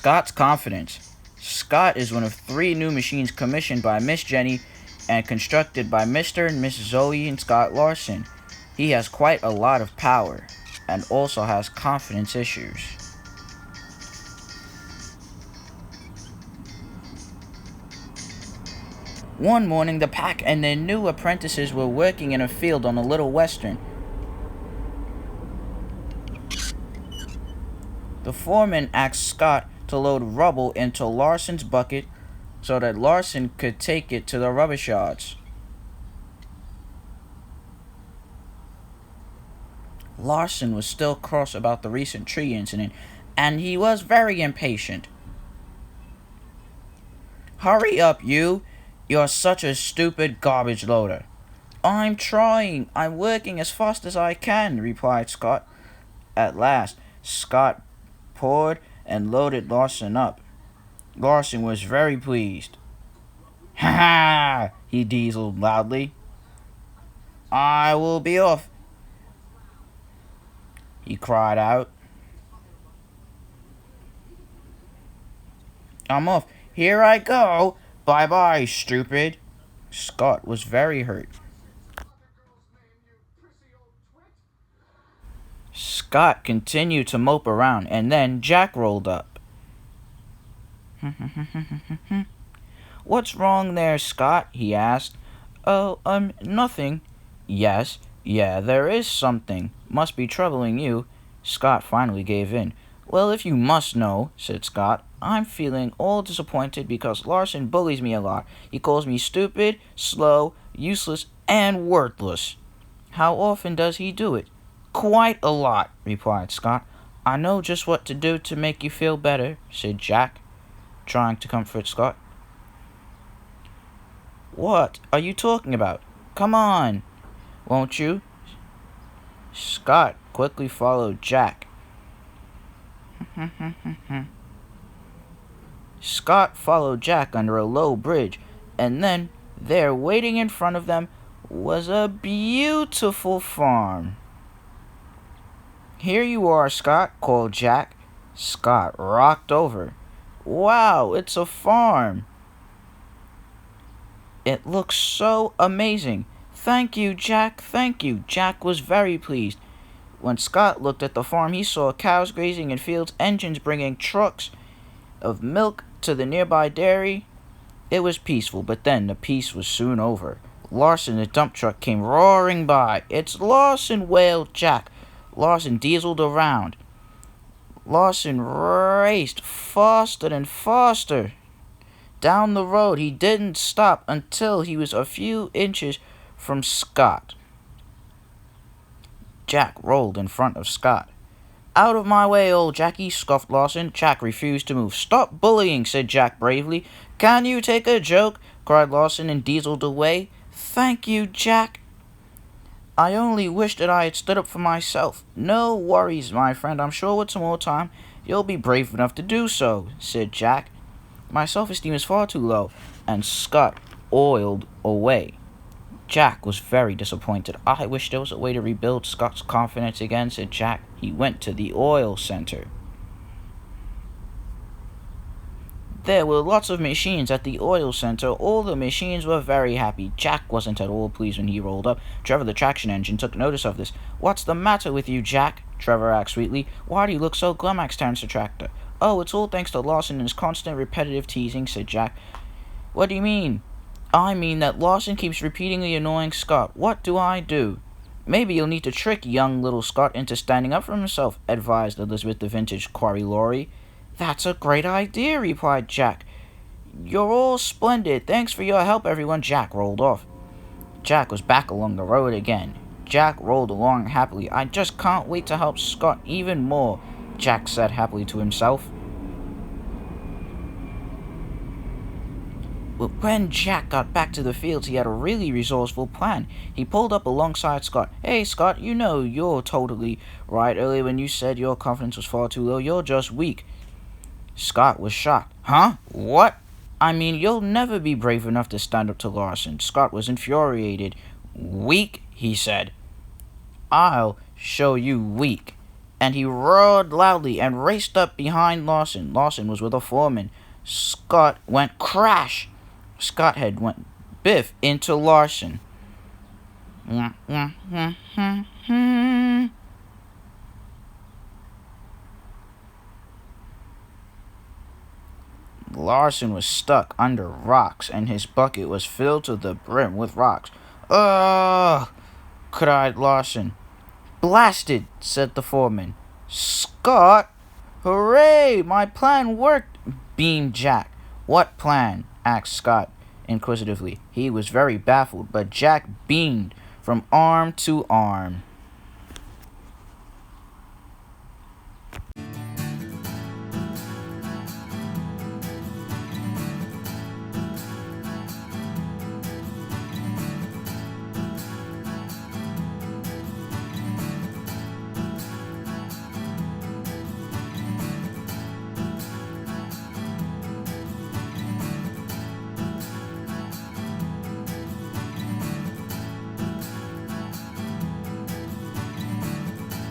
Scott's confidence. Scott is one of 3 new machines commissioned by Miss Jenny and constructed by Mr. and Miss Zoe and Scott Larson. He has quite a lot of power and also has confidence issues. One morning, the pack and their new apprentices were working in a field on a little western. The foreman asked Scott to load rubble into Larson's bucket so that Larson could take it to the rubbish yards. Larson was still cross about the recent tree incident, and he was very impatient. "Hurry up, you! You're such a stupid garbage loader." "I'm trying. I'm working as fast as I can," replied Scott. At last, Scott poured and loaded Larson up. Larson was very pleased. "Ha ha!" he dieseled loudly. "I will be off," he cried out. "I'm off. Here I go. Bye-bye, stupid." Scott was very hurt. Scott continued to mope around, and then Jack rolled up. "What's wrong there, Scott?" he asked. "Oh, nothing." Yeah, there is something. Must be troubling you." Scott finally gave in. "Well, if you must know," said Scott, "I'm feeling all disappointed because Larson bullies me a lot. He calls me stupid, slow, useless, and worthless." "How often does he do it?" "Quite a lot," replied Scott. "I know just what to do to make you feel better," said Jack, trying to comfort Scott. "What are you talking about? Come on, won't you?" Scott quickly followed Jack. Scott followed Jack under a low bridge, and then there, waiting in front of them, was a beautiful farm. "Here you are, Scott," called Jack. Scott rocked over. "Wow, it's a farm. It looks so amazing. Thank you, Jack, thank you." Jack was very pleased. When Scott looked at the farm, he saw cows grazing in fields, engines bringing trucks of milk to the nearby dairy. It was peaceful, but then the peace was soon over. Larson, the dump truck, came roaring by. "It's Larson!" wailed Jack. Larson dieseled around. Larson raced faster and faster down the road. He didn't stop until he was a few inches from Scott. Jack rolled in front of Scott. "Out of my way, old Jackie," scoffed Larson. Jack refused to move. "Stop bullying," said Jack bravely. "Can you take a joke?" cried Larson and dieseled away. "Thank you, Jack. I only wish that I had stood up for myself." "No worries, my friend. I'm sure with some more time you'll be brave enough to do so," said Jack. "My self-esteem is far too low," and Scott oiled away. Jack was very disappointed. "I wish there was a way to rebuild Scott's confidence again," said Jack. He went to the oil center. There were lots of machines at the oil center. All the machines were very happy. Jack wasn't at all pleased when he rolled up. Trevor, the traction engine, took notice of this. "What's the matter with you, Jack?" Trevor asked sweetly. "Why do you look so glum?" asked Terrence the tractor. "Oh, it's all thanks to Larson and his constant repetitive teasing," said Jack. "What do you mean?" "I mean that Larson keeps repeatedly annoying Scott. What do I do?" "Maybe you'll need to trick young little Scott into standing up for himself," advised Elizabeth the vintage quarry lorry. "That's a great idea," replied Jack. "You're all splendid. Thanks for your help, everyone." Jack rolled off. Jack was back along the road again. Jack rolled along happily. "I just can't wait to help Scott even more," Jack said happily to himself. But when Jack got back to the fields, he had a really resourceful plan. He pulled up alongside Scott. "Hey, Scott, you know you're totally right. Earlier when you said your confidence was far too low, you're just weak." Scott was shocked. "Huh? What?" "I mean, you'll never be brave enough to stand up to Larson." Scott was infuriated. "Weak?" he said. "I'll show you weak." and he roared loudly and raced up behind Larson. Larson was with a foreman. Scott went crash. Scott head went biff into Larson. Larson was stuck under rocks, and his bucket was filled to the brim with rocks. Ugh! Cried Larson. Blasted, said the foreman. Scott! Hooray! My plan worked, beamed Jack. What plan? Asked Scott inquisitively. He was very baffled, but Jack beamed from arm to arm.